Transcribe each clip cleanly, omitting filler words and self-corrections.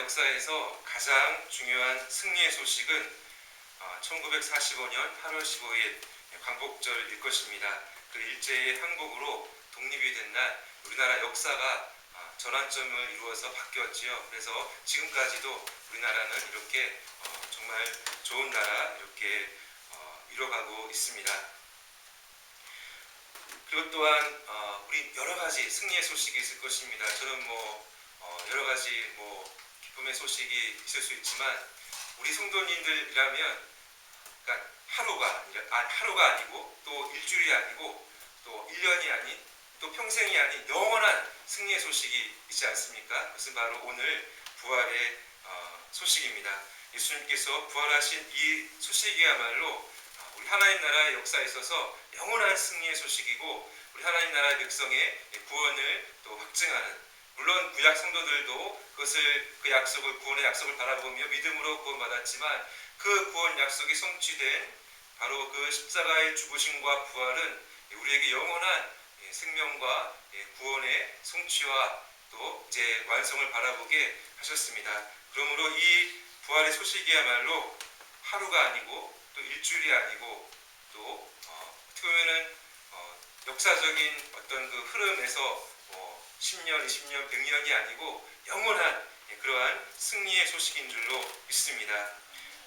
역사에서 가장 중요한 승리의 소식은 1945년 8월 15일 광복절일 것입니다. 그 일제의 항복으로 독립이 된 날 우리나라 역사가 전환점을 이루어서 바뀌었지요. 그래서 지금까지도 우리나라는 이렇게 정말 좋은 나라 이렇게 이뤄가고 있습니다. 그리고 또한 우리 여러 가지 승리의 소식이 있을 것입니다. 저는 여러 가지 기쁨의 소식이 있을 수 있지만 우리 성도님들이라면 그러니까 하루가 아니고 또 일주일이 아니고 또 1년이 아닌 또 평생이 아닌 영원한 승리의 소식이 있지 않습니까? 그것은 바로 오늘 부활의 소식입니다. 예수님께서 부활하신 이 소식이야말로 우리 하나님 나라의 역사에 있어서 영원한 승리의 소식이고 우리 하나님 나라의 백성의 구원을 또 확증하는, 물론 구약 성도들도 그 약속을, 구원의 약속을 바라보며 믿음으로 구원받았지만 그 구원 약속이 성취된 바로 그 십자가의 죽으심과 부활은 우리에게 영원한 생명과 구원의 성취와 또 이제 완성을 바라보게 하셨습니다. 그러므로 이 부활의 소식이야말로 하루가 아니고 또 일주일이 아니고 또 어떻게 보면은 역사적인 어떤 그 흐름에서 10년, 20년, 100년이 아니고 영원한 그러한 승리의 소식인 줄로 믿습니다.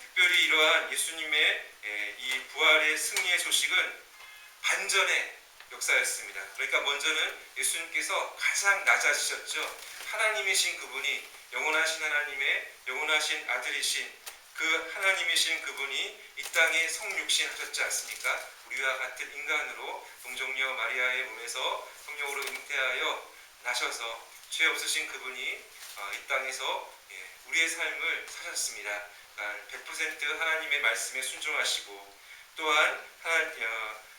특별히 이러한 예수님의 이 부활의 승리의 소식은 반전의 역사였습니다. 그러니까 먼저는 예수님께서 가장 낮아지셨죠. 하나님이신 그분이, 영원하신 하나님의 영원하신 아들이신 그 하나님이신 그분이 이 땅에 성육신 하셨지 않습니까? 우리와 같은 인간으로 동정녀 마리아의 몸에서 성령으로 잉태하여 나셔서 죄 없으신 그분이 이 땅에서 우리의 삶을 사셨습니다. 100% 하나님의 말씀에 순종하시고 또한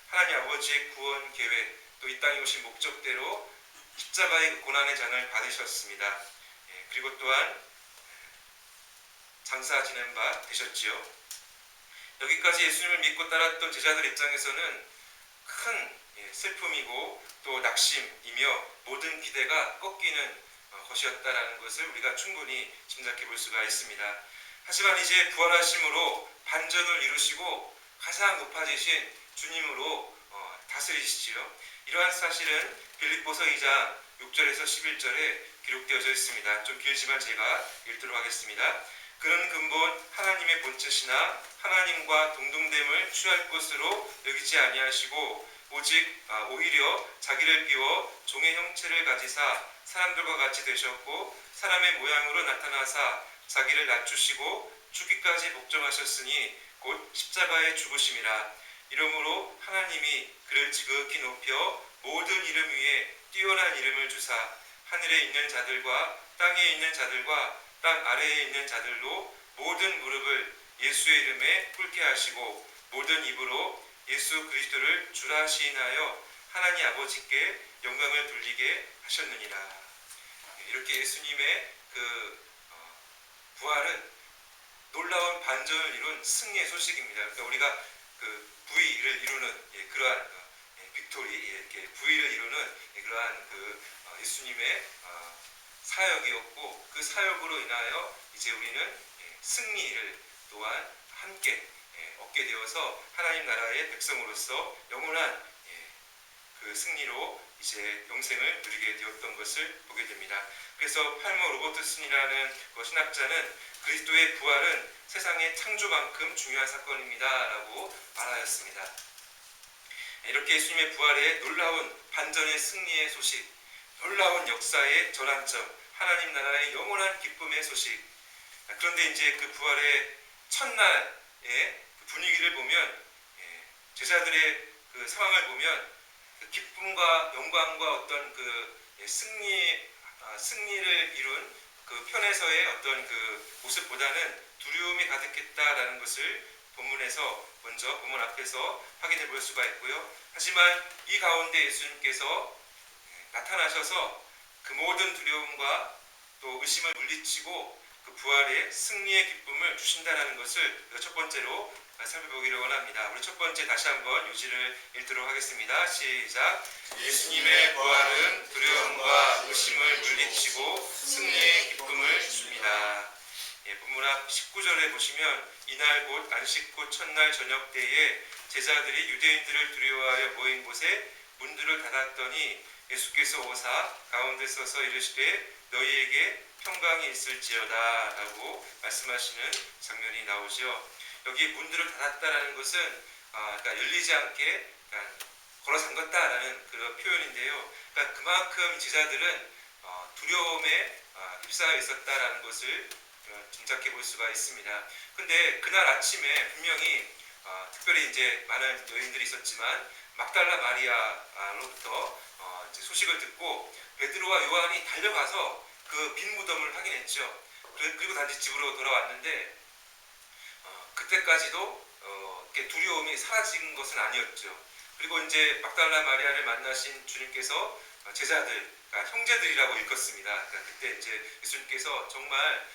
하나님 아버지의 구원 계획, 또 이 땅에 오신 목적대로 십자가의 고난의 잔을 받으셨습니다. 그리고 또한 장사 지낸 바 되셨지요. 여기까지 예수님을 믿고 따랐던 제자들 입장에서는 큰 슬픔이고 또 낙심이며 모든 기대가 꺾이는 것이었다라는 것을 우리가 충분히 짐작해 볼 수가 있습니다. 하지만 이제 부활하심으로 반전을 이루시고 가장 높아지신 주님으로 다스리시지요. 이러한 사실은 빌립보서 2장 6절에서 11절에 기록되어져 있습니다. 좀 길지만 제가 읽도록 하겠습니다. 그는 근본 하나님의 본체시나 하나님과 동등됨을 취할 것으로 여기지 아니하시고 오히려 자기를 비워 종의 형체를 가지사 사람들과 같이 되셨고 사람의 모양으로 나타나사 자기를 낮추시고 죽기까지 복종하셨으니 곧 십자가의 죽으심이라. 이러므로 하나님이 그를 지극히 높여 모든 이름 위에 뛰어난 이름을 주사 하늘에 있는 자들과 땅에 있는 자들과 땅 아래에 있는 자들로 모든 무릎을 예수의 이름에 꿇게 하시고 모든 입으로 예수 그리스도를 주라 시인하여 하나님 아버지께 영광을 돌리게 하셨느니라. 이렇게 예수님의 부활은 놀라운 반전을 이룬 승리의 소식입니다. 그러니까 우리가 부위를 이루는 그러한 빅토리, 이렇게 부위를 이루는 그러한 예수님의 사역이었고 그 사역으로 인하여 이제 우리는 승리를 또한 함께 얻게 되어서 하나님 나라의 백성으로서 영원한 그 승리로 이제 영생을 누리게 되었던 것을 보게 됩니다. 그래서 팔모 로버트슨이라는 신학자는 그리스도의 부활은 세상의 창조만큼 중요한 사건입니다 라고 말하였습니다. 이렇게 예수님의 부활의 놀라운 반전의 승리의 소식, 놀라운 역사의 전환점, 하나님 나라의 영원한 기쁨의 소식. 그런데 이제 그 부활의 첫날의 분위기를 보면 제자들의 그 상황을 보면 그 기쁨과 영광과 어떤 승리를 이룬 그 편에서의 어떤 그 모습보다는 두려움이 가득했다라는 것을 본문에서 먼저 본문 앞에서 확인해 볼 수가 있고요. 하지만 이 가운데 예수님께서 나타나셔서 그 모든 두려움과 또 의심을 물리치고 그 그 부활의 승리의 기쁨을 주신다는 것을 첫 번째로 살펴보기를 원합니다. 우리 첫 번째 다시 한번 유지를 읽도록 하겠습니다. 시작. 예수님의 부활은 두려움과 의심을 물리치고 승리의 기쁨을 줍니다. 본문 앞 19절에 보시면 이날 곧 안식 후 첫날 저녁 때에 제자들이 유대인들을 두려워하여 모인 곳에 문들을 닫았더니 예수께서 오사 가운데 서서 이르시되 너희에게 평강이 있을지어다 라고 말씀하시는 장면이 나오죠. 여기 문들을 닫았다라는 것은 그러니까 열리지 않게 걸어 잠갔다라는 그런 표현인데요. 그러니까 그만큼 제자들은 두려움에 휩싸여 있었다라는 것을 짐작해 볼 수가 있습니다. 근데 그날 아침에 분명히 특별히 이제 많은 여인들이 있었지만 막달라 마리아로부터 이제 소식을 듣고 베드로와 요한이 달려가서 그 빈 무덤을 확인했죠. 그리고 다시 집으로 돌아왔는데 그때까지도 이렇게 두려움이 사라진 것은 아니었죠. 그리고 이제 막달라 마리아를 만나신 주님께서 제자들, 그러니까 형제들이라고 일컫습니다. 그러니까 그때 이제 예수님께서 정말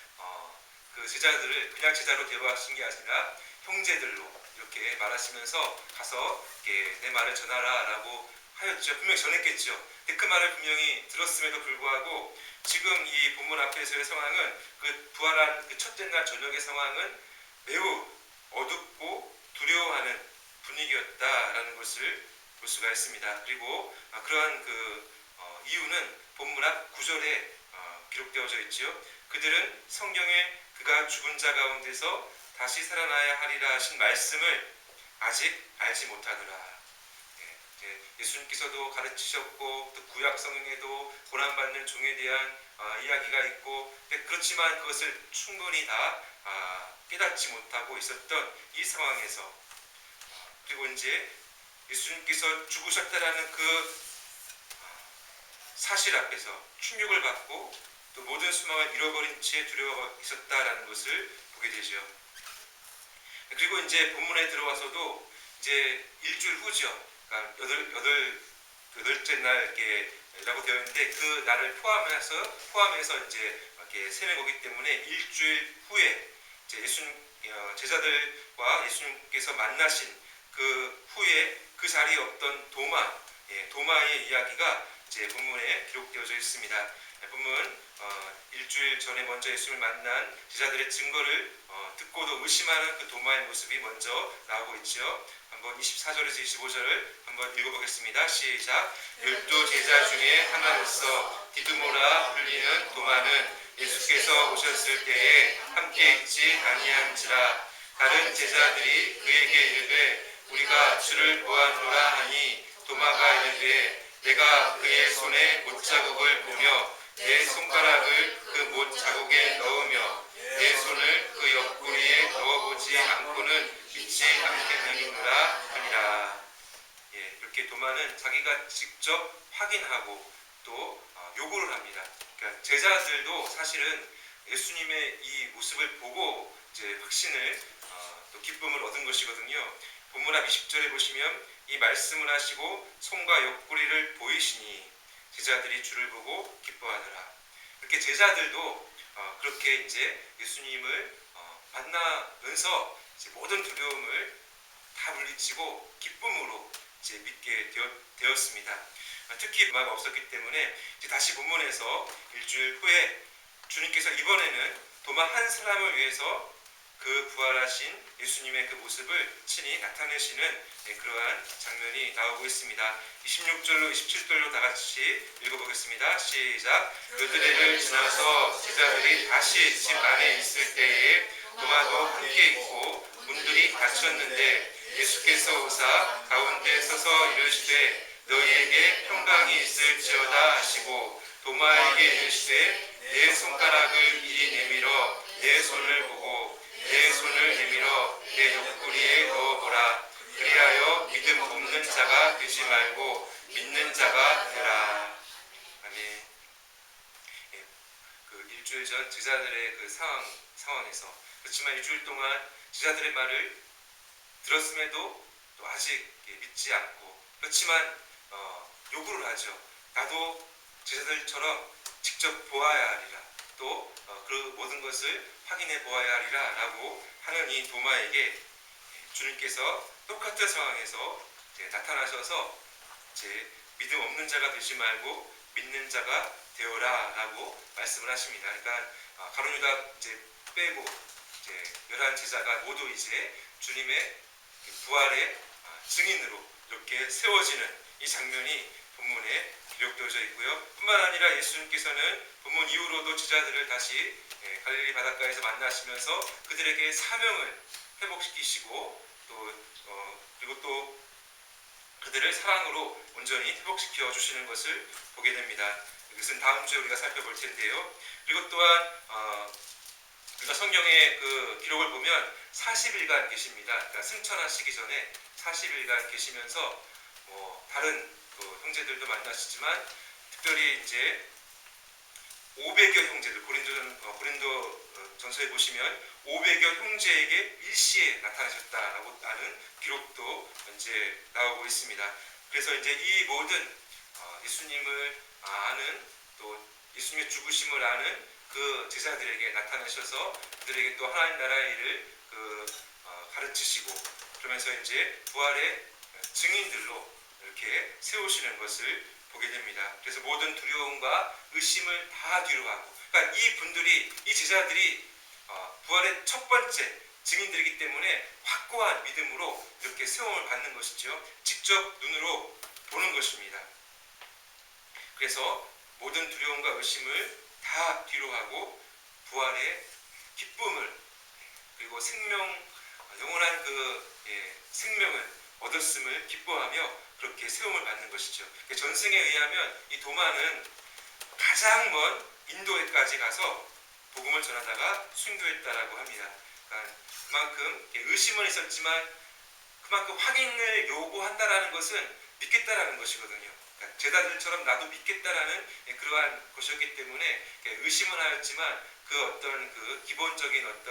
그 제자들을 그냥 제자로 대우하신 게 아니라 형제들로 이렇게 말하시면서 가서 이렇게 내 말을 전하라라고 하였죠. 분명히 전했겠죠. 근데 그 말을 분명히 들었음에도 불구하고 지금 이 본문 앞에서의 상황은 그 부활한 그 첫째 날 저녁의 상황은 매우 어둡고 두려워하는 분위기였다라는 것을 볼 수가 있습니다. 그리고 그러한 그 이유는 본문 앞 9절에 기록되어져 있죠. 그들은 성경에 그가 죽은 자 가운데서 다시 살아나야 하리라 하신 말씀을 아직 알지 못하더라. 예수님께서도 가르치셨고 또 구약 성경에도 고난받는 종에 대한 이야기가 있고 그렇지만 그것을 충분히 다 깨닫지 못하고 있었던 이 상황에서 그리고 이제 예수님께서 죽으셨다라는 그 사실 앞에서 충격을 받고 또 모든 소망을 잃어버린 채 두려워 있었다라는 것을 보게 되죠. 그리고 이제 본문에 들어와서도 이제 일주일 후죠. 그러니까 여덟째 날이라고 되어 있는데 그 날을 포함해서 이제 이렇게 세는 거기 때문에 일주일 후에 이제 제자들과 예수님께서 만나신 그 후에 그 자리에 없던 도마의 이야기가 이제 본문에 기록되어져 있습니다. 본문 일주일 전에 먼저 예수님을 만난 제자들의 증거를 듣고도 의심하는 그 도마의 모습이 먼저 나오고 있죠. 한번 24절에서 25절을 한번 읽어보겠습니다. 시작. 12 제자 중에 하나로서 디두모라 불리는 도마는 예수께서 오셨을 때에 함께 있지 아니한지라. 다른 제자들이 그에게 이르되 우리가 주를 보았노라 하니 도마가 이르되 내가 그의 손에 못자국을 보며 내 손가락을 그 못자국에 넣으며 내 손을 그 옆구리에 넣어보지 않고는 믿지 않겠느니라 하니라. 이렇게 도마는 자기가 직접 확인하고 또 요구를 합니다. 그러니까 제자들도 사실은 예수님의 이 모습을 보고 이제 확신을 또 기쁨을 얻은 것이거든요. 본문 앞 20절에 보시면 이 말씀을 하시고 손과 옆구리를 보이시니 제자들이 주를 보고 기뻐하더라. 이렇게 제자들도 그렇게 이제 예수님을 만나면서 이제 모든 두려움을 다 물리치고 기쁨으로 이제 믿게 되었습니다. 특히 도마가 없었기 때문에 이제 다시 본문에서 일주일 후에 주님께서 이번에는 도마 한 사람을 위해서 그 부활하신 예수님의 그 모습을 친히 나타내시는 그러한 장면이 나오고 있습니다. 26절로 27절로 다 같이 읽어보겠습니다. 시작. 그들을 지나서 제자들이 다시 집 안에 있을 때에 도마도 함께 있고 문들이 닫혔는데 예수께서 오사 가운데 서서 이르시되 너희에게 평강이 있을지어다 하시고 도마에게 이르시되 내 손가락을 이리 내밀어 내 손을 보고 내 손을 내밀어 내 옆구리에 넣어보라. 그리하여 믿음 없는 자가 되지 말고 믿는 자가 되라. 아멘. 그 일주일 전 제자들의 그 상황에서 그렇지만 일주일 동안 제자들의 말을 들었음에도 또 아직 믿지 않고 그렇지만 요구를 하죠. 나도 제자들처럼 직접 보아야 하리라. 또 그 모든 것을 확인해 보아야 하리라 라고 하는 이 도마에게 주님께서 똑같은 상황에서 나타나셔서 이제 믿음 없는 자가 되지 말고 믿는 자가 되어라 라고 말씀을 하십니다. 그러니까 가룟 유다 이제 빼고 이제 11 제자가 모두 이제 주님의 부활의 증인으로 이렇게 세워지는 이 장면이 본문에 기록되어져 있고요. 뿐만 아니라 예수님께서는 본문 이후로도 제자들을 다시 갈릴리 바닷가에서 만나시면서 그들에게 사명을 회복시키시고 그리고 또 그들을 사랑으로 온전히 회복시켜 주시는 것을 보게 됩니다. 이것은 다음 주에 우리가 살펴볼 텐데요. 그리고 또한 우리가 성경의 그 기록을 보면 40일간 계십니다. 그러니까 승천하시기 전에 40일간 계시면서 다른 또 형제들도 만나시지만 특별히 이제 500여 형제들 고린도 전서에 보시면 500여 형제에게 일시에 나타나셨다라고 하는 기록도 이제 나오고 있습니다. 그래서 이제 이 모든 예수님을 아는 또 예수님의 죽으심을 아는 그 제자들에게 나타나셔서 그들에게 또 하나님 나라의 일을 가르치시고 그러면서 이제 부활의 증인들로 이렇게 세우시는 것을 보게 됩니다. 그래서 모든 두려움과 의심을 다 뒤로하고, 그러니까 이 제자들이 부활의 첫 번째 증인들이기 때문에 확고한 믿음으로 이렇게 세움을 받는 것이죠. 직접 눈으로 보는 것입니다. 그래서 모든 두려움과 의심을 다 뒤로하고 부활의 기쁨을 그리고 영원한 생명을 얻었음을 기뻐하며 그렇게 세움을 받는 것이죠. 전승에 의하면 이 도마는 가장 먼 인도에까지 가서 복음을 전하다가 순교했다라고 합니다. 그러니까 그만큼 의심은 있었지만 그만큼 확인을 요구한다라는 것은 믿겠다라는 것이거든요. 그러니까 제자들처럼 나도 믿겠다라는 그러한 것이었기 때문에 의심은 하였지만 그 기본적인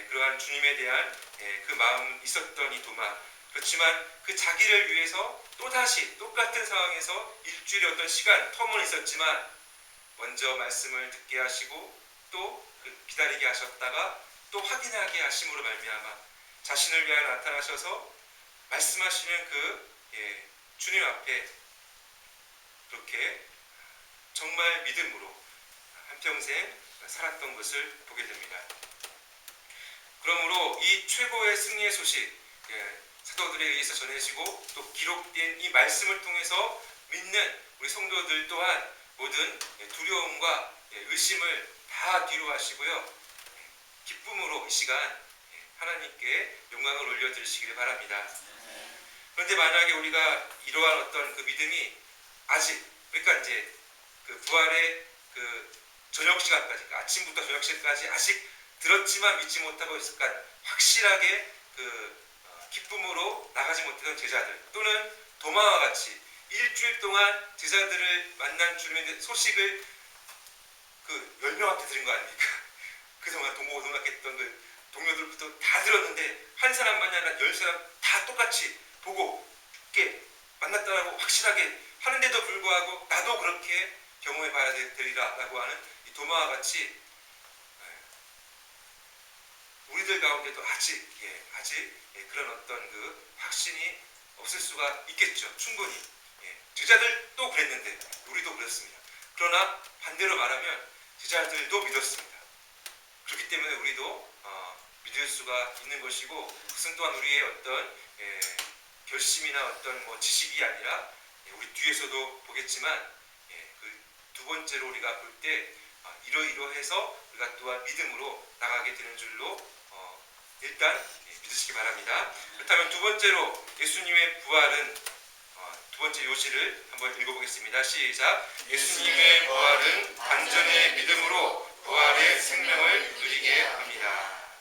그러한 주님에 대한 그 마음 있었던 이 도마. 그렇지만 그 자기를 위해서 또다시 똑같은 상황에서 일주일의 시간 텀은 있었지만 먼저 말씀을 듣게 하시고 또 기다리게 하셨다가 또 확인하게 하심으로 말미암아 자신을 위하여 나타나셔서 말씀하시는 주님 앞에 그렇게 정말 믿음으로 한평생 살았던 것을 보게 됩니다. 그러므로 이 최고의 승리의 소식, 사도들에 의해서 전해지고 또 기록된 이 말씀을 통해서 믿는 우리 성도들 또한 모든 두려움과 의심을 다 뒤로 하시고요. 기쁨으로 이 시간 하나님께 영광을 올려드리시기를 바랍니다. 그런데 만약에 우리가 이러한 그 믿음이 아직, 그러니까 이제 부활의 저녁 시간까지, 아침부터 저녁 시간까지 아직 들었지만 믿지 못하고 있을까 확실하게 기쁨으로 나가지 못했던 제자들 또는 도마와 같이 일주일 동안 제자들을 만난 주님의 소식을 10명한테 들은 거 아닙니까? 그동안 동고동락했던 동료들부터 다 들었는데 한 사람만이 아니라 10사람 다 똑같이 보고 이렇게 만났다라고 확실하게 하는데도 불구하고 나도 그렇게 경험해 봐야 되리라 라고 하는 이 도마와 같이 우리들 가운데도 아직 그런 확신이 없을 수가 있겠죠. 충분히. 제자들도 그랬는데 우리도 그렇습니다. 그러나 반대로 말하면 제자들도 믿었습니다. 그렇기 때문에 우리도 믿을 수가 있는 것이고 그것은 또한 우리의 결심이나 지식이 아니라 우리 뒤에서도 보겠지만 두 번째로 우리가 볼 때 이러이러해서 우리가 또한 믿음으로 나가게 되는 줄로 일단 믿으시기 바랍니다. 그렇다면 두 번째로 예수님의 부활은 두 번째 요지를 한번 읽어보겠습니다. 시작. 예수님의 부활은 단전의 믿음으로 부활의 생명을 누리게 합니다.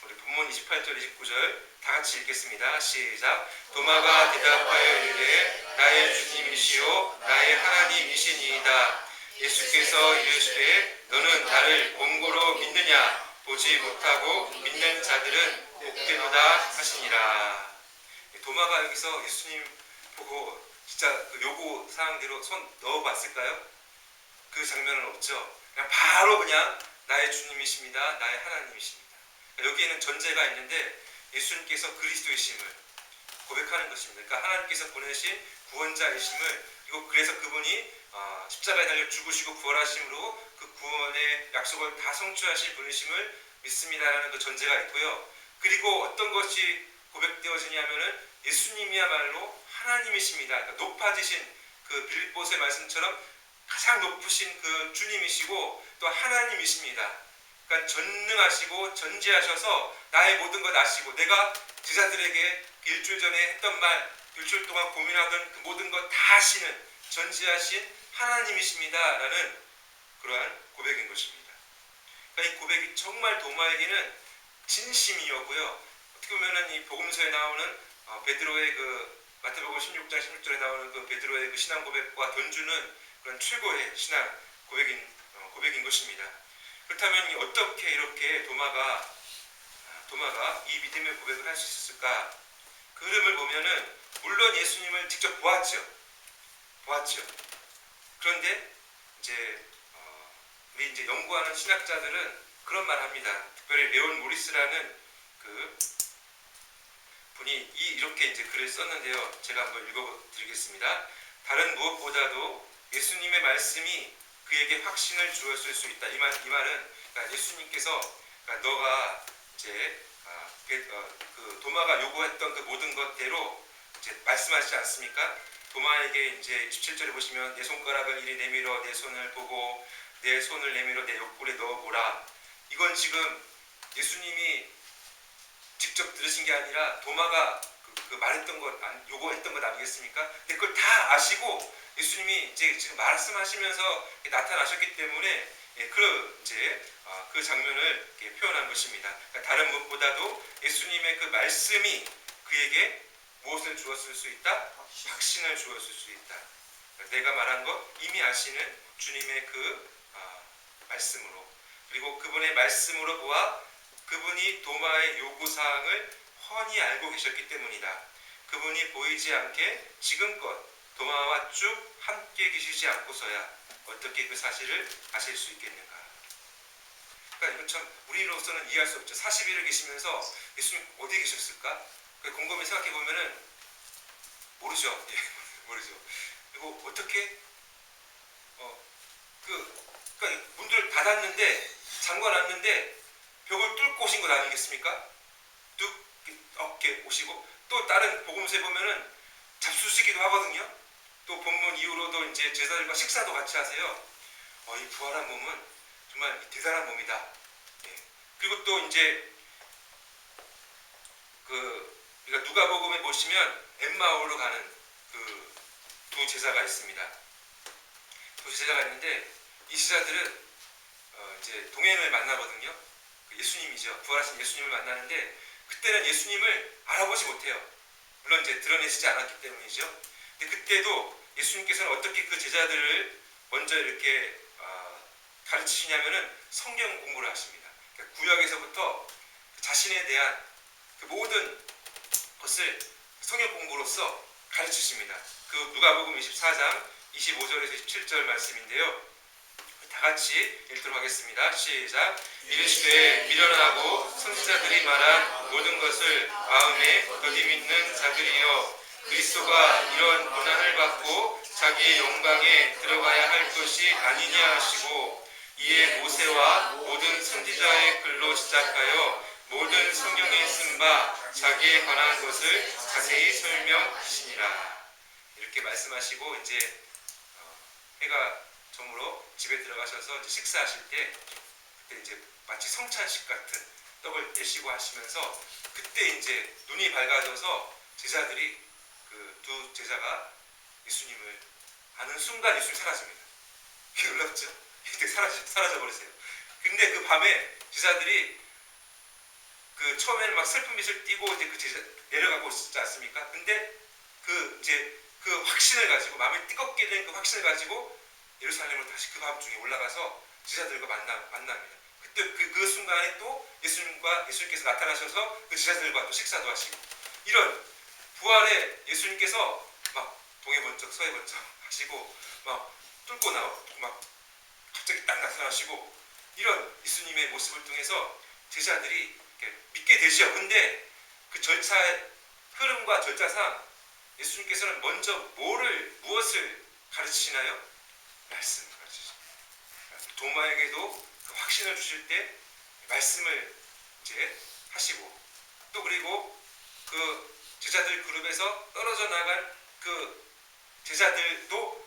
우리 본문 28절 29절 다 같이 읽겠습니다. 시작. 도마가 대답하여 이르되 나의 주님이시오 나의 하나님이시니이다. 예수께서 이르시되 너는 나를 본고로 믿느냐 보지 못하고 믿는 자들은 복되도다 하시니라. 도마가 여기서 예수님 보고 진짜 요구 사항대로 손 넣어봤을까요? 그 장면은 없죠. 그냥 바로 그냥 나의 주님이십니다. 나의 하나님이십니다. 여기에는 전제가 있는데 예수님께서 그리스도이심을 고백하는 것입니다. 그러니까 하나님께서 보내신 구원자이심을, 그리고 그래서 그분이 십자가에 달려 죽으시고 부활하심으로 그 구원의 약속을 다 성취하실 분이심을 믿습니다라는 그 전제가 있고요. 그리고 어떤 것이 고백되어지냐면은 예수님이야말로 하나님이십니다. 그러니까 높아지신 그 빌립보서의 말씀처럼 가장 높으신 그 주님이시고 또 하나님이십니다. 그러니까 전능하시고 전지하셔서 나의 모든 것 아시고, 내가 제자들에게 일주일 전에 했던 말, 일주일 동안 고민하던 그 모든 것 다 아시는 전지하신 하나님이십니다 라는 그러한 고백인 것입니다. 그러니까 이 고백이 정말 도마에게는 진심이었고요. 어떻게 보면은 이 복음서에 나오는 베드로의 그 마태복음 16장 16절에 나오는 그 베드로의 그 신앙 고백과 견주는 그런 최고의 신앙 고백인 것입니다. 그렇다면 어떻게 이렇게 도마가 이 믿음의 고백을 할 수 있었을까? 그 흐름을 보면은 물론 예수님을 직접 보았죠. 그런데 이제 우리 이제 연구하는 신학자들은 그런 말을 합니다. 특별히 레온 모리스라는 그 분이 이렇게 이제 글을 썼는데요. 제가 한번 읽어드리겠습니다. 다른 무엇보다도 예수님의 말씀이 그에게 확신을 주었을 수 있다. 이 말은 그러니까 예수님께서, 그러니까 너가 이제 그 도마가 요구했던 그 모든 것대로 이제 말씀하시지 않습니까? 도마에게 이제 17절에 보시면 내 손가락을 이리 내밀어 내 손을 보고 내 손을 내밀어 내 옆구리에 넣어보라. 이건 지금 예수님이 직접 들으신 게 아니라 도마가 그 말했던 것, 요구했던 것 아니겠습니까? 근데 그걸 다 아시고 예수님이 이제 지금 말씀하시면서 나타나셨기 때문에 그 장면을 표현한 것입니다. 그러니까 다른 무엇보다도 예수님의 그 말씀이 그에게 무엇을 주었을 수 있다? 확신을 주었을 수 있다. 그러니까 내가 말한 것 이미 아시는 주님의 그 말씀으로, 그리고 그분의 말씀으로 보아 그분이 도마의 요구사항을 훤히 알고 계셨기 때문이다. 그분이 보이지 않게 지금껏 도마와 쭉 함께 계시지 않고서야 어떻게 그 사실을 아실 수 있겠는가. 그러니까 이건 참 우리로서는 이해할 수 없죠. 40일을 계시면서 예수님 어디에 계셨을까? 곰곰이 생각해 보면은 모르죠. 모르죠. 그리고 어떻게 그러니까 문들을 닫았는데, 잠궈놨는데 벽을 뚫고 오신 것 아니겠습니까? 뚝 이렇게 오시고, 또 다른 복음서에 보면은 잡수시기도 하거든요. 또 본문 이후로도 이제 제자들과 식사도 같이 하세요. 이 부활한 몸은 정말 대단한 몸이다. 예. 그리고 또 이제 그러니까 누가복음에 보시면 엠마오로 가는 그 두 제자가 있습니다. 두 제자가 있는데 이 제자들은 이제 동행을 만나거든요. 예수님이죠. 부활하신 예수님을 만나는데 그때는 예수님을 알아보지 못해요. 물론 이제 드러내시지 않았기 때문이죠. 근데 그때도 예수님께서는 어떻게 그 제자들을 먼저 이렇게 가르치시냐면은 성경 공부를 하십니다. 그러니까 구약에서부터 자신에 대한 그 모든 것을 성경 공부로서 가르치십니다. 그 누가복음 24장 25절에서 27절 말씀인데요. 다 같이 읽도록 하겠습니다. 시작. 이르시되 미련하고 선지자들이 말한 모든 것을 마음에 더디 믿는 자들이여, 그리스도가 이런 고난을 받고 자기의 영광에 들어가야 할 것이 아니냐 하시고, 이에 모세와 모든 선지자의 글로 시작하여 모든 성경에 쓴 바 자기에 관한 것을 자세히 설명하시니라. 이렇게 말씀하시고 이제 해가 저물어 집에 들어가셔서 이제 식사하실 때, 그때 이제 마치 성찬식 같은 떡을 떼시고 하시면서, 그때 이제 눈이 밝아져서 제자들이 그 두 제자가 예수님을 아는 순간 예수님 사라집니다. 그게 놀랍죠? 이렇게 사라져 버리세요. 근데 그 밤에 제자들이 그 처음에는 막 슬픈 빛을 띠고 이제 그 제자 내려가고 있지 않습니까? 근데 그 확신을 가지고, 마음이 뜨겁게 된 그 확신을 가지고 예루살렘으로 다시 그 밤중에 올라가서 제자들과 만납니다. 그때 그 순간에 또 예수님께서 나타나셔서 그 제자들과 또 식사도 하시고, 이런 부활의 예수님께서 막 동해 번쩍 서해 번쩍 하시고 막 뚫고 나오고 막 갑자기 딱 나타나시고 이런 예수님의 모습을 통해서 제자들이 믿게 되죠. 근데 그 절차의 흐름과 절차상 예수님께서는 먼저 무엇을 가르치시나요? 말씀을 가르치십니다. 도마에게도 그 확신을 주실 때 말씀을 이제 하시고, 또 그리고 그 제자들 그룹에서 떨어져 나간 그 제자들도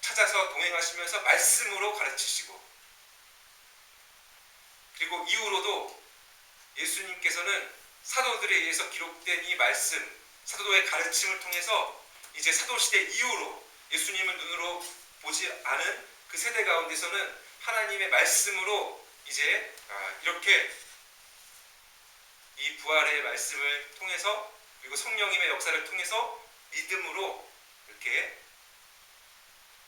찾아서 동행하시면서 말씀으로 가르치시고, 그리고 이후로도 예수님께서는 사도들에 의해서 기록된 이 말씀, 사도의 가르침을 통해서 이제 사도시대 이후로 예수님을 눈으로 보지 않은 그 세대 가운데서는 하나님의 말씀으로 이제 이렇게 이 부활의 말씀을 통해서, 그리고 성령님의 역사를 통해서 믿음으로 이렇게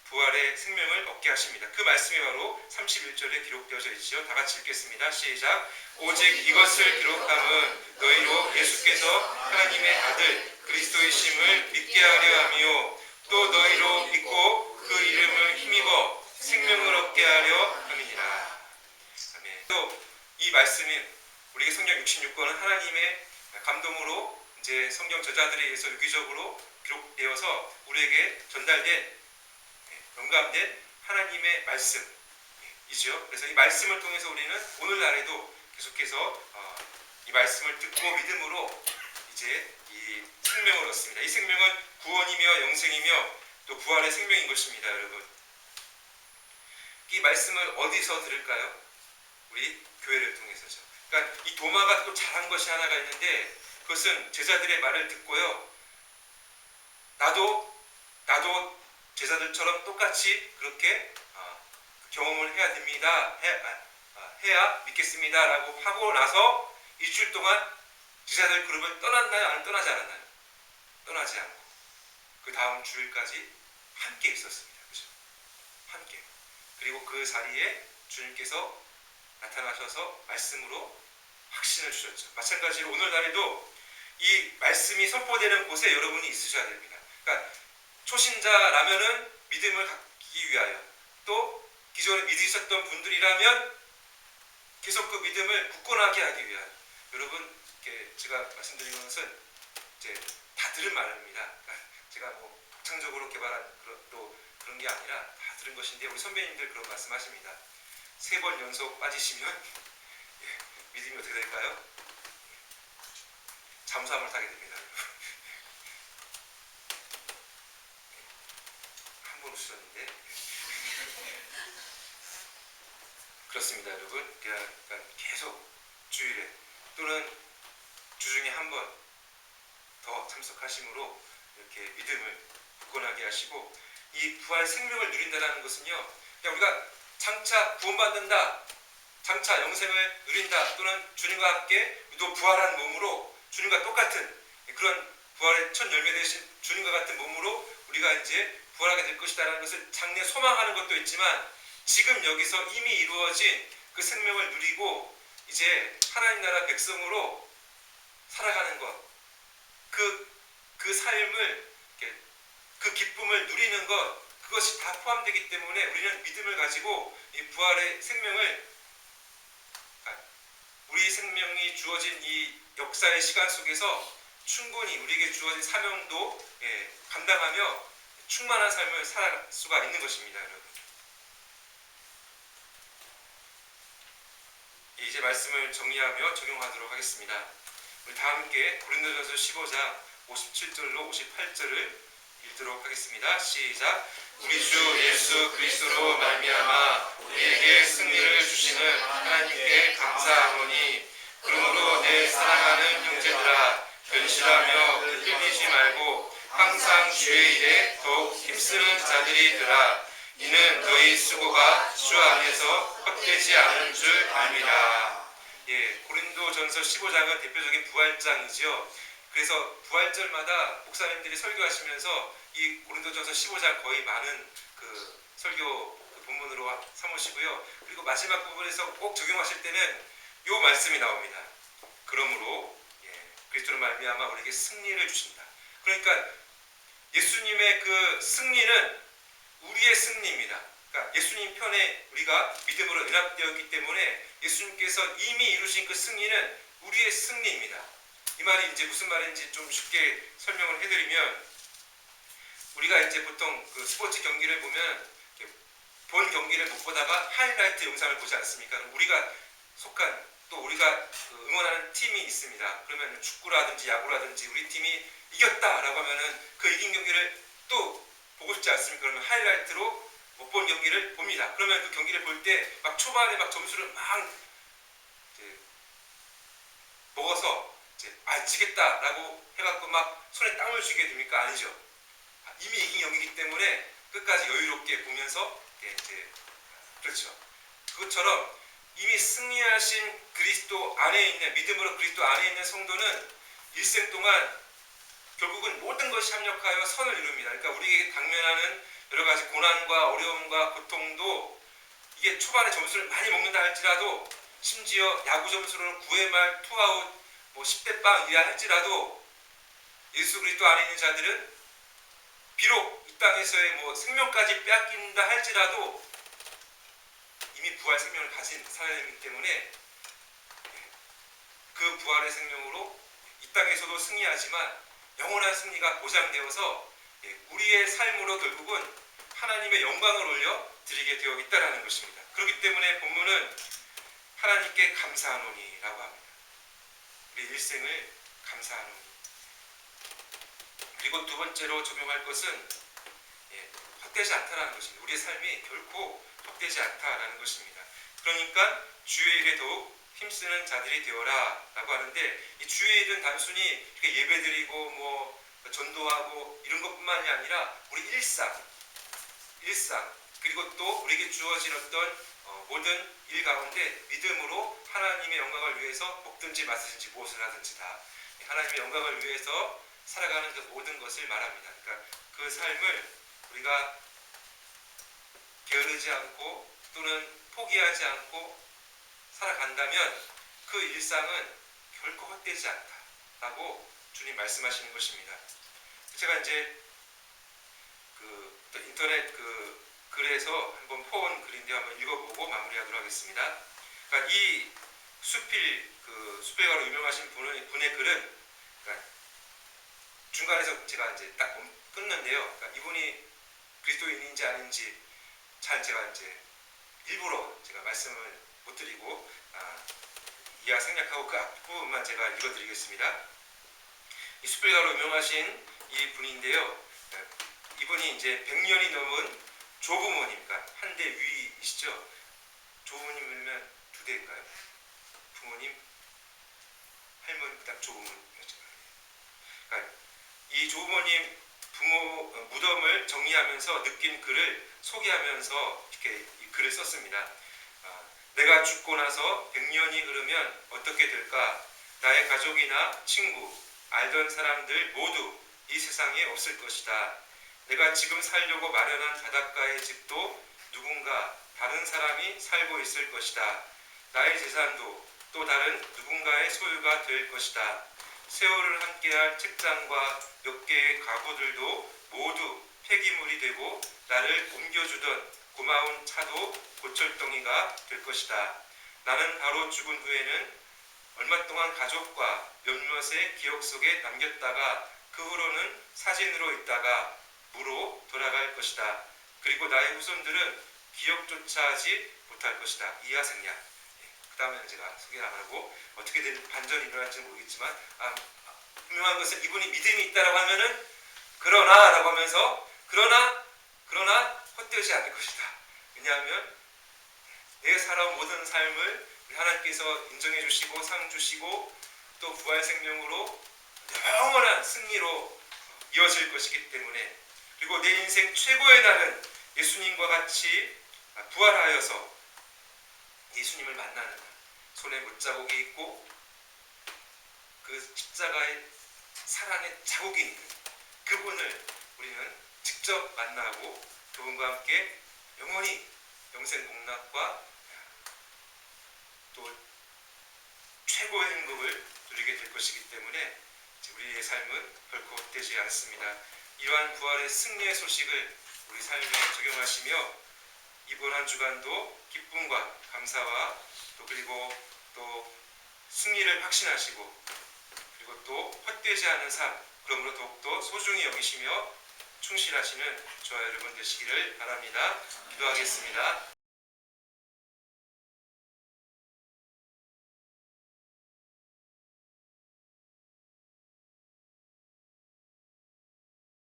부활의 생명을 얻게 하십니다. 그 말씀이 바로 31절에 기록되어져 있지요. 다 같이 읽겠습니다. 시작. 오직 이것을 기록함은 너희로 예수께서 하나님의 아들 그리스도이심을 믿게 하려 함이요, 또 너희로 믿고 그 이름을 힘입어 생명을 얻게 하려 함이니라. 아멘. 또 이 말씀이 우리에게 성경 66권은 하나님의 감동으로 이제 성경 저자들에 의해서 유기적으로 기록되어서 우리에게 전달된, 영감된 하나님의 말씀이죠. 그래서 이 말씀을 통해서 우리는 오늘날에도 계속해서 이 말씀을 듣고 믿음으로 이제 이 생명을 얻습니다. 이 생명은 구원이며 영생이며 또 부활의 생명인 것입니다, 여러분. 이 말씀을 어디서 들을까요? 우리 교회를 통해서죠. 그러니까 이 도마가 또 잘한 것이 하나가 있는데, 그것은 제자들의 말을 듣고요, 나도 제자들처럼 똑같이 그렇게 경험을 해야 됩니다. 해야 믿겠습니다 라고 하고 나서 일주일 동안 제자들 그룹을 떠났나요? 아니면 떠나지 않았나요? 떠나지 않고 그 다음 주일까지 함께 있었습니다. 그죠? 함께. 그리고 그 자리에 주님께서 나타나셔서 말씀으로 확신을 주셨죠. 마찬가지로 오늘날에도 이 말씀이 선포되는 곳에 여러분이 있으셔야 됩니다. 그러니까 초신자라면은 믿음을 갖기 위하여, 또 기존에 믿으셨던 분들이라면 계속 그 믿음을 굳건하게 하기 위하여, 여러분, 제가 말씀드린 것은 이제 다 들은 말입니다. 그러니까 제가 뭐 독창적으로 개발한 그런 게 아니라 다 들은 것인데, 우리 선배님들 그런 말씀하십니다. 3번 연속 빠지시면 믿음이 어떻게 될까요? 잠수함을 타게 됩니다. 한 번 웃으셨는데 그렇습니다, 여러분. 그러니까 계속 주일에 또는 주중에 한 번 더 참석하심으로 이렇게 믿음을 굳건하게 하시고, 이 부활 생명을 누린다는 것은요, 그냥 우리가 장차 구원받는다, 장차 영생을 누린다, 또는 주님과 함께 또 부활한 몸으로 주님과 똑같은 그런 부활의 첫 열매 되신 주님과 같은 몸으로 우리가 이제 부활하게 될 것이다라는 것을 장래 소망하는 것도 있지만, 지금 여기서 이미 이루어진 그 생명을 누리고 이제 하나님 나라 백성으로 살아가는 것, 그 삶을, 그 기쁨을 누리는 것, 그것이 다 포함되기 때문에 우리는 믿음을 가지고 이 부활의 생명을, 우리 생명이 주어진 이 역사의 시간 속에서 충분히 우리에게 주어진 사명도 감당하며 충만한 삶을 살아갈 수가 있는 것입니다, 여러분. 이제 말씀을 정리하며 적용하도록 하겠습니다. 우리 다 함께 고린도전서 15장 57절로 58절을 읽도록 하겠습니다. 시작. 우리 주 예수 그리스도로 말미암아 우리에게 승리를 주시는 하나님께 감사하노니, 그러므로 내 사랑하는 형제들아, 변실하며 흔들리지 말고 항상 주의 일에 더욱 힘쓰는 자들이 되라. 이는 너희 수고가 주 안에서 헛되지 않은 줄 압니다. 고린도전서 15장은 대표적인 부활장이죠. 그래서 부활절마다 목사님들이 설교하시면서 이 고린도전서 15장 거의 많은 그 설교 본문으로 삼으시고요. 그리고 마지막 부분에서 꼭 적용하실 때는 이 말씀이 나옵니다. 그러므로 그리스도로 말미암아 우리에게 승리를 주신다. 그러니까 예수님의 그 승리는 우리의 승리입니다. 그러니까 예수님 편에 우리가 믿음으로 연합되었기 때문에 예수님께서 이미 이루신 그 승리는 우리의 승리입니다. 이 말이 이제 무슨 말인지 좀 쉽게 설명을 해드리면, 우리가 이제 보통 그 스포츠 경기를 보면 본 경기를 못 보다가 하이라이트 영상을 보지 않습니까? 우리가 속한, 또 우리가 응원하는 팀이 있습니다. 그러면 축구라든지 야구라든지 우리 팀이 이겼다라고 하면은 그 이긴 경기를 또 보고 싶지 않습니까? 그러면 하이라이트로 못 본 경기를 봅니다. 그러면 그 경기를 볼 때 막 초반에 막 점수를 막 먹어서 이제 지겠다라고 해갖고 막 손에 땀을 쥐게 됩니까? 아니죠. 이미 이긴 경기이기 때문에 끝까지 여유롭게 보면서 이제 그렇죠. 그것처럼 이미 승리하신 그리스도 안에 있는, 믿음으로 그리스도 안에 있는 성도는 일생 동안 결국은 모든 것이 합력하여 선을 이룹니다. 그러니까 우리에게 당면하는 여러 가지 고난과 어려움과 고통도 이게 초반에 점수를 많이 먹는다 할지라도, 심지어 야구 점수로는 9회 말 투아웃 뭐 10대 빵이라 할지라도, 예수 그리스도 안에 있는 자들은 비록 이 땅에서의 뭐 생명까지 빼앗긴다 할지라도 이미 부활 생명을 가진 사람이기 때문에 그 부활의 생명으로 이 땅에서도 승리하지만 영원한 승리가 보장되어서 우리의 삶으로 결국은 하나님의 영광을 올려 드리게 되어 있다는 것입니다. 그렇기 때문에 본문은 하나님께 감사하노니라고 합니다. 우리 일생을 감사하노니. 그리고 두 번째로 적용할 것은 헛되지 않다라는 것입니다. 우리의 삶이 결코 헛되지 않다라는 것입니다. 그러니까 주의 일에 더욱 힘쓰는 자들이 되어라 라고 하는데, 이 주의 일은 단순히 예배드리고 뭐 전도하고 이런 것뿐만이 아니라 우리 일상 그리고 또 우리에게 주어진 어떤 모든 일 가운데 믿음으로 하나님의 영광을 위해서 먹든지 마시든지 무엇을 하든지 다 하나님의 영광을 위해서 살아가는 그 모든 것을 말합니다. 그러니까 그 삶을 우리가 게으르지 않고 또는 포기하지 않고 살아간다면 그 일상은 결코 헛되지 않다라고 주님 말씀하시는 것입니다. 제가 이제 인터넷 글에서 한번 포온 글인데 한번 읽어보고 마무리하도록 하겠습니다. 그러니까 이 수필가로 유명하신 분의 글은, 그러니까 중간에서 제가 이제 딱 끊는데요. 그러니까 이분이 그리스도인인지 아닌지 제가 이제 일부러 제가 말씀을 못 드리고 이하 생략하고 그 앞부분만 제가 읽어드리겠습니다. 이 수필가로 유명하신 이 분인데요. 이분이 이제 100년이 넘은 조부모니까 한 대 위이시죠. 조부모님이면 두 대인가요? 부모님, 할머니, 그다음 조부모님이었죠. 그러니까 이 조부모님 부모 무덤을 정리하면서 느낀 글을 소개하면서 이렇게 이 글을 썼습니다. 내가 죽고 나서 100년이 흐르면 어떻게 될까? 나의 가족이나 친구, 알던 사람들 모두 이 세상에 없을 것이다. 내가 지금 살려고 마련한 바닷가의 집도 누군가 다른 사람이 살고 있을 것이다. 나의 재산도 또 다른 누군가의 소유가 될 것이다. 세월을 함께할 책장과 몇 개의 가구들도 모두 폐기물이 되고 나를 옮겨주던 고마운 차도 고철덩이가 될 것이다. 나는 바로 죽은 후에는 얼마 동안 가족과 몇몇의 기억 속에 남겼다가 그 후로는 사진으로 있다가 무로 돌아갈 것이다. 그리고 나의 후손들은 기억조차 하지 못할 것이다. 이하 생략. 그 다음에는 제가 소개를 안 하고 어떻게 된 반전이 일어날지 모르겠지만 분명한 것은 이분이 믿음이 있다라고 하면은 그러나라고 하면서 그러나 헛되지 않을 것이다. 왜냐하면 내 살아온 모든 삶을 하나님께서 인정해 주시고 상 주시고 또 부활 생명으로 영원한 승리로 이어질 것이기 때문에, 그리고 내 인생 최고의 날은 예수님과 같이 부활하여서 예수님을 만나는 날, 손에 못자국이 있고 그 십자가의 사랑의 자국이 있는 그분을 우리는 직접 만나고 그분과 함께 영원히 영생 복락과 또 최고의 행복을 누리게 될 것이기 때문에 우리의 삶은 결코 헛되지 않습니다. 이러한 부활의 승리의 소식을 우리 삶에 적용하시며 이번 한 주간도 기쁨과 감사와 또 그리고 또 승리를 확신하시고 그리고 또 헛되지 않은 삶, 그러므로 더욱더 소중히 여기시며 충실하시는 저와 여러분 되시기를 바랍니다. 기도하겠습니다.